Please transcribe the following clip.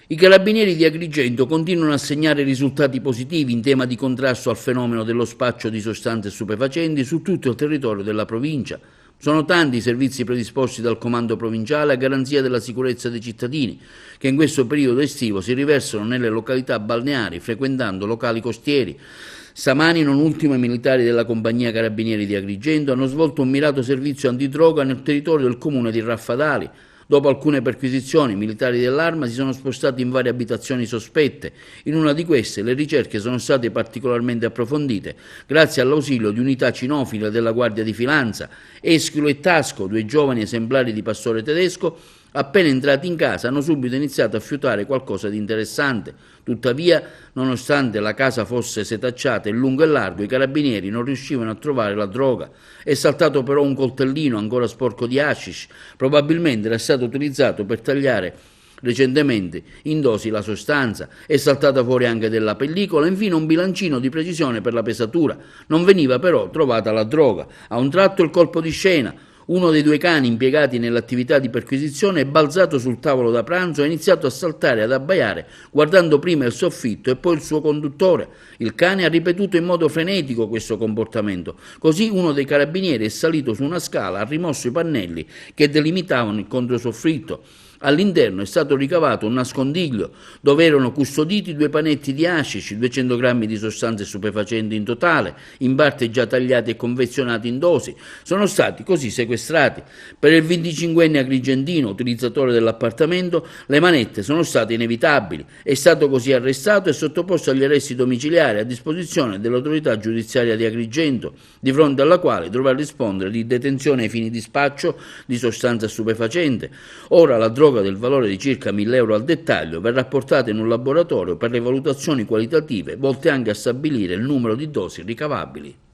I carabinieri di Agrigento continuano a segnare risultati positivi in tema di contrasto al fenomeno dello spaccio di sostanze stupefacenti su tutto il territorio della provincia. Sono tanti i servizi predisposti dal comando provinciale a garanzia della sicurezza dei cittadini, che in questo periodo estivo si riversano nelle località balneari, frequentando locali costieri. Stamani, non ultimo, i militari della compagnia Carabinieri di Agrigento hanno svolto un mirato servizio antidroga nel territorio del comune di Raffadali. Dopo alcune perquisizioni, i militari dell'Arma si sono spostati in varie abitazioni sospette. In una di queste le ricerche sono state particolarmente approfondite grazie all'ausilio di unità cinofile della Guardia di Finanza. Eschilo e Tasco, due giovani esemplari di pastore tedesco, appena entrati in casa hanno subito iniziato a fiutare qualcosa di interessante. Tuttavia, nonostante la casa fosse setacciata in lungo e largo, i carabinieri non riuscivano a trovare la droga. È saltato però un coltellino ancora sporco di hashish, probabilmente era stato utilizzato per tagliare recentemente in dosi la sostanza. È saltata fuori anche della pellicola, infine un bilancino di precisione per la pesatura. Non veniva però trovata la droga. A un tratto il colpo di scena. Uno dei due cani impiegati nell'attività di perquisizione è balzato sul tavolo da pranzo e ha iniziato a saltare e ad abbaiare, guardando prima il soffitto e poi il suo conduttore. Il cane ha ripetuto in modo frenetico questo comportamento. Così uno dei carabinieri è salito su una scala, ha rimosso i pannelli che delimitavano il controsoffitto. All'interno è stato ricavato un nascondiglio dove erano custoditi due panetti di hashish, 200 grammi di sostanze stupefacenti in totale, in parte già tagliati e confezionati in dosi. Sono stati così sequestrati. Per il 25enne agrigentino, utilizzatore dell'appartamento, le manette sono state inevitabili. È stato così arrestato e sottoposto agli arresti domiciliari a disposizione dell'autorità giudiziaria di Agrigento, di fronte alla quale dovrà rispondere di detenzione ai fini di spaccio di sostanza stupefacente. Ora la droga del valore di circa 1.000 euro al dettaglio verrà portata in un laboratorio per le valutazioni qualitative volte anche a stabilire il numero di dosi ricavabili.